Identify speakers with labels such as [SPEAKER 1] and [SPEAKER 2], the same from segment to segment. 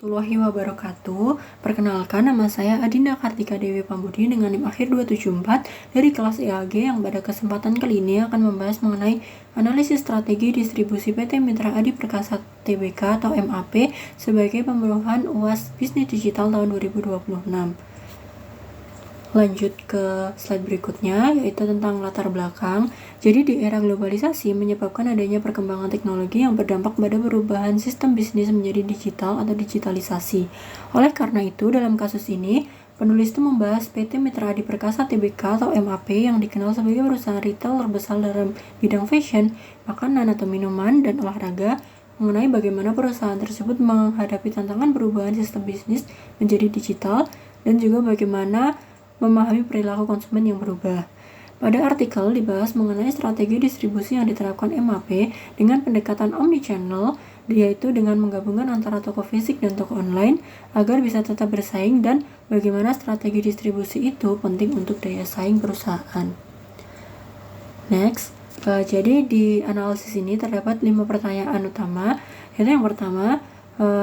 [SPEAKER 1] Warahmatullahi wabarakatuh. Perkenalkan, nama saya Adinda Kartika Dewi Pambudi dengan NIM akhir 274 dari kelas EAG yang pada kesempatan kali ini akan membahas mengenai analisis strategi distribusi PT Mitra Adi Perkasa Tbk atau MAP sebagai pembunuhan UAS Bisnis Digital tahun 2026. Lanjut ke slide berikutnya, yaitu tentang latar belakang. Jadi di era globalisasi menyebabkan adanya perkembangan teknologi yang berdampak pada perubahan sistem bisnis menjadi digital atau digitalisasi. Oleh karena itu, dalam kasus ini, penulis itu membahas PT Mitra Adi Perkasa Tbk atau MAP yang dikenal sebagai perusahaan retail terbesar dalam bidang fashion, makanan atau minuman, dan olahraga, mengenai bagaimana perusahaan tersebut menghadapi tantangan perubahan sistem bisnis menjadi digital dan juga bagaimana memahami perilaku konsumen yang berubah. Pada artikel dibahas mengenai strategi distribusi yang diterapkan MAP dengan pendekatan omnichannel, yaitu dengan menggabungkan antara toko fisik dan toko online agar bisa tetap bersaing dan bagaimana strategi distribusi itu penting untuk daya saing perusahaan. Next, jadi di analisis ini terdapat 5 pertanyaan utama, yaitu yang pertama,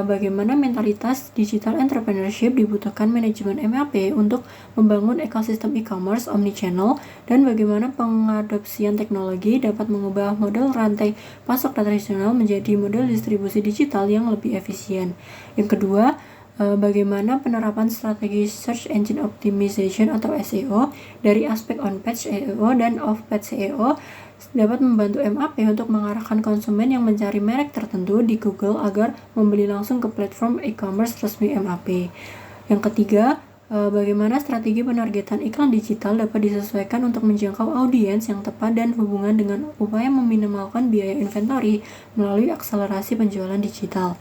[SPEAKER 1] bagaimana mentalitas digital entrepreneurship dibutuhkan manajemen MAP untuk membangun ekosistem e-commerce omnichannel dan bagaimana pengadopsian teknologi dapat mengubah model rantai pasok tradisional menjadi model distribusi digital yang lebih efisien. Yang kedua, bagaimana penerapan strategi search engine optimization atau SEO dari aspek on-page SEO dan off-page SEO dapat membantu MAP untuk mengarahkan konsumen yang mencari merek tertentu di Google agar membeli langsung ke platform e-commerce resmi MAP. Yang ketiga, bagaimana strategi penargetan iklan digital dapat disesuaikan untuk menjangkau audiens yang tepat dan hubungan dengan upaya meminimalkan biaya inventory melalui akselerasi penjualan digital.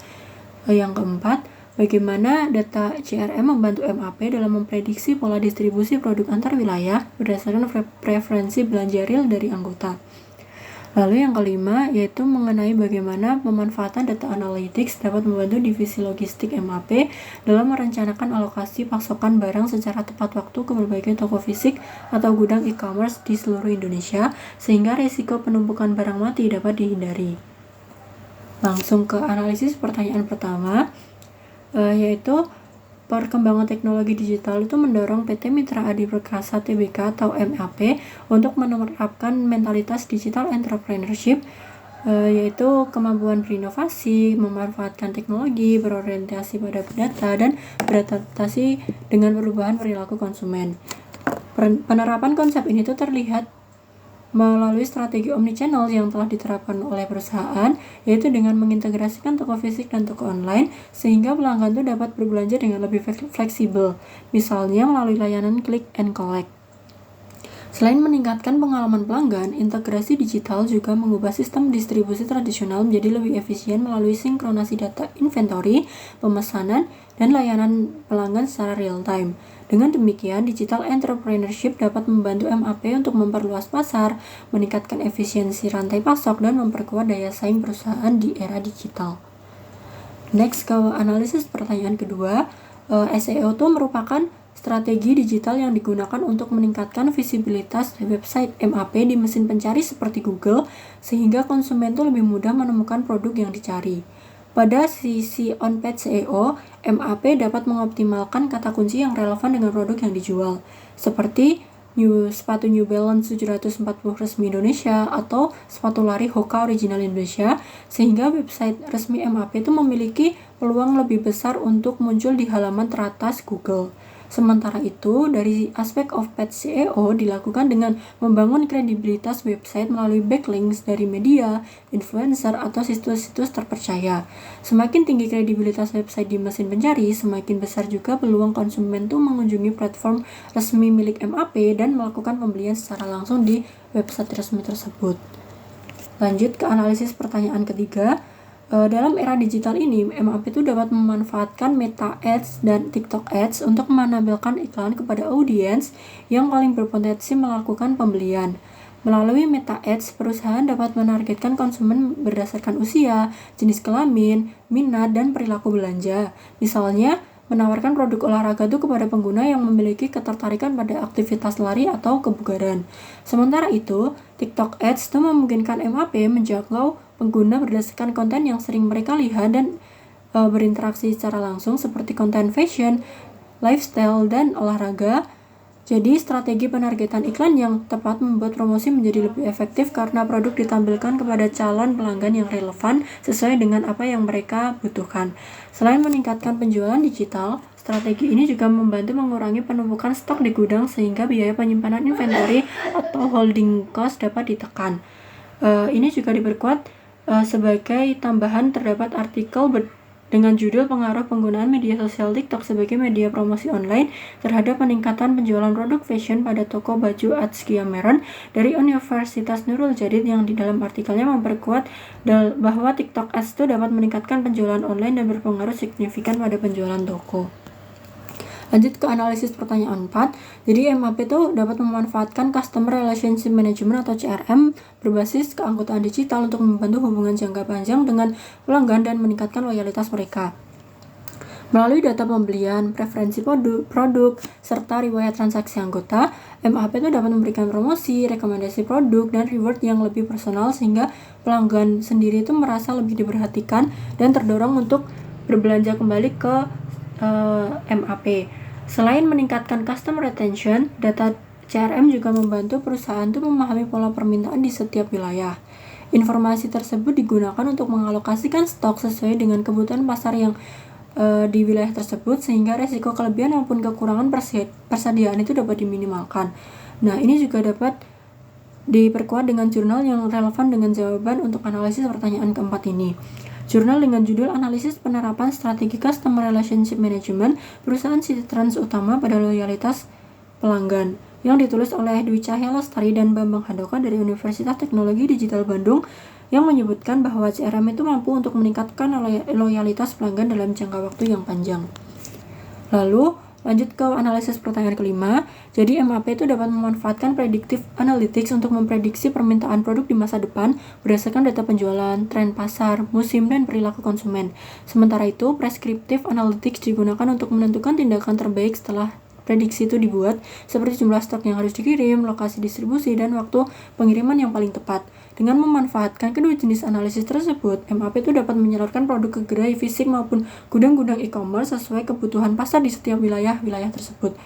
[SPEAKER 1] Yang keempat, bagaimana data CRM membantu MAP dalam memprediksi pola distribusi produk antar wilayah berdasarkan preferensi belanja real dari anggota. Lalu yang kelima, yaitu mengenai bagaimana pemanfaatan data analytics dapat membantu divisi logistik MAP dalam merencanakan alokasi pasokan barang secara tepat waktu ke berbagai toko fisik atau gudang e-commerce di seluruh Indonesia, sehingga risiko penumpukan barang mati dapat dihindari. Langsung ke analisis pertanyaan pertama, yaitu perkembangan teknologi digital itu mendorong PT Mitra Adi Perkasa Tbk atau MAP untuk menerapkan mentalitas digital entrepreneurship, yaitu kemampuan berinovasi, memanfaatkan teknologi, berorientasi pada data, dan beradaptasi dengan perubahan perilaku konsumen. Penerapan konsep ini tuh terlihat melalui strategi omnichannel yang telah diterapkan oleh perusahaan, yaitu dengan mengintegrasikan toko fisik dan toko online sehingga pelanggan itu dapat berbelanja dengan lebih fleksibel, misalnya melalui layanan click and collect. Selain meningkatkan pengalaman pelanggan, integrasi digital juga mengubah sistem distribusi tradisional menjadi lebih efisien melalui sinkronasi data inventory, pemesanan, dan layanan pelanggan secara real time. Dengan demikian, digital entrepreneurship dapat membantu MAP untuk memperluas pasar, meningkatkan efisiensi rantai pasok, dan memperkuat daya saing perusahaan di era digital. Next, ke analisis pertanyaan kedua, SEO itu merupakan strategi digital yang digunakan untuk meningkatkan visibilitas website MAP di mesin pencari seperti Google, sehingga konsumen itu lebih mudah menemukan produk yang dicari. Pada sisi on-page SEO, MAP dapat mengoptimalkan kata kunci yang relevan dengan produk yang dijual, seperti sepatu New Balance 740 resmi Indonesia atau sepatu lari Hoka original Indonesia, sehingga website resmi MAP itu memiliki peluang lebih besar untuk muncul di halaman teratas Google. Sementara itu, dari aspek off-page SEO dilakukan dengan membangun kredibilitas website melalui backlinks dari media, influencer, atau situs-situs terpercaya. Semakin tinggi kredibilitas website di mesin pencari, semakin besar juga peluang konsumen itu mengunjungi platform resmi milik MAP dan melakukan pembelian secara langsung di website resmi tersebut. Lanjut ke analisis pertanyaan ketiga. Dalam era digital ini, MAP itu dapat memanfaatkan Meta Ads dan TikTok Ads untuk menampilkan iklan kepada audiens yang paling berpotensi melakukan pembelian. Melalui Meta Ads, perusahaan dapat menargetkan konsumen berdasarkan usia, jenis kelamin, minat, dan perilaku belanja. Misalnya, menawarkan produk olahraga itu kepada pengguna yang memiliki ketertarikan pada aktivitas lari atau kebugaran. Sementara itu, TikTok Ads itu memungkinkan MAP menjangkau pengguna berdasarkan konten yang sering mereka lihat dan berinteraksi secara langsung seperti konten fashion, lifestyle, dan olahraga. Jadi strategi penargetan iklan yang tepat membuat promosi menjadi lebih efektif karena produk ditampilkan kepada calon pelanggan yang relevan sesuai dengan apa yang mereka butuhkan. Selain meningkatkan penjualan digital, strategi ini juga membantu mengurangi penumpukan stok di gudang sehingga biaya penyimpanan inventory atau holding cost dapat ditekan. Ini juga diperkuat sebagai tambahan terdapat artikel dengan judul pengaruh penggunaan media sosial TikTok sebagai media promosi online terhadap peningkatan penjualan produk fashion pada toko baju Atsukiya Meron dari Universitas Nurul Jadid, yang di dalam artikelnya memperkuat bahwa TikTok Ads itu dapat meningkatkan penjualan online dan berpengaruh signifikan pada penjualan toko. Lanjut ke analisis pertanyaan 4. Jadi MAP itu dapat memanfaatkan Customer Relationship Management atau CRM berbasis keanggotaan digital untuk membantu hubungan jangka panjang dengan pelanggan dan meningkatkan loyalitas mereka. Melalui data pembelian, preferensi produk, serta riwayat transaksi anggota, MAP itu dapat memberikan promosi, rekomendasi produk, dan reward yang lebih personal sehingga pelanggan sendiri itu merasa lebih diperhatikan dan terdorong untuk berbelanja kembali ke MAP. Selain meningkatkan customer retention, data CRM juga membantu perusahaan itu memahami pola permintaan di setiap wilayah. Informasi tersebut digunakan untuk mengalokasikan stok sesuai dengan kebutuhan pasar yang di wilayah tersebut sehingga resiko kelebihan maupun kekurangan persediaan itu dapat diminimalkan. Nah, ini juga dapat diperkuat dengan jurnal yang relevan dengan jawaban untuk analisis pertanyaan keempat ini. Jurnal dengan judul Analisis Penerapan Strategi Customer Relationship Management Perusahaan Citrans Utama pada Loyalitas Pelanggan, yang ditulis oleh Dwi Cahya Lestari dan Bambang Handoko dari Universitas Teknologi Digital Bandung, yang menyebutkan bahwa CRM itu mampu untuk meningkatkan loyalitas pelanggan dalam jangka waktu yang panjang. Lalu lanjut ke analisis pertanyaan kelima. Jadi MAP itu dapat memanfaatkan predictive analytics untuk memprediksi permintaan produk di masa depan berdasarkan data penjualan, tren pasar, musim, dan perilaku konsumen. Sementara itu, prescriptive analytics digunakan untuk menentukan tindakan terbaik setelah prediksi itu dibuat, seperti jumlah stok yang harus dikirim, lokasi distribusi, dan waktu pengiriman yang paling tepat. Dengan memanfaatkan kedua jenis analisis tersebut, MAP itu dapat menyalurkan produk ke gerai fisik maupun gudang-gudang e-commerce sesuai kebutuhan pasar di setiap wilayah tersebut.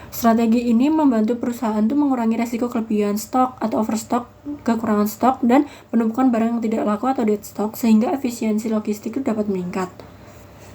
[SPEAKER 1] Strategi ini membantu perusahaan untuk mengurangi resiko kelebihan stok atau overstock, kekurangan stok, dan penumpukan barang yang tidak laku atau dead stock sehingga efisiensi logistik itu dapat meningkat.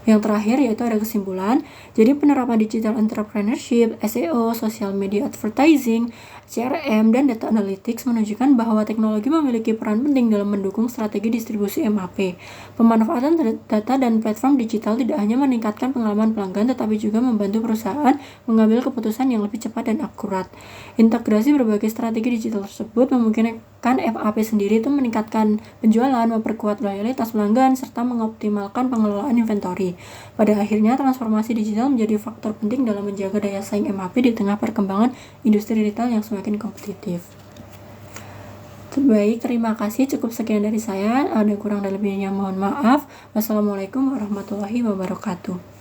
[SPEAKER 1] Yang terakhir yaitu ada kesimpulan. Jadi penerapan digital entrepreneurship, SEO, social media advertising, CRM, dan data analytics menunjukkan bahwa teknologi memiliki peran penting dalam mendukung strategi distribusi MAP. Pemanfaatan data dan platform digital tidak hanya meningkatkan pengalaman pelanggan, tetapi juga membantu perusahaan mengambil keputusan yang lebih cepat dan akurat. Integrasi berbagai strategi digital tersebut memungkinkan MAP sendiri itu meningkatkan penjualan, memperkuat loyalitas pelanggan, serta mengoptimalkan pengelolaan inventory. Pada akhirnya, transformasi digital menjadi faktor penting dalam menjaga daya saing MAP di tengah perkembangan industri retail yang semakin kompetitif. Baik, terima kasih. Cukup sekian dari saya. Ada kurang dan lebihnya mohon maaf. Wassalamualaikum warahmatullahi wabarakatuh.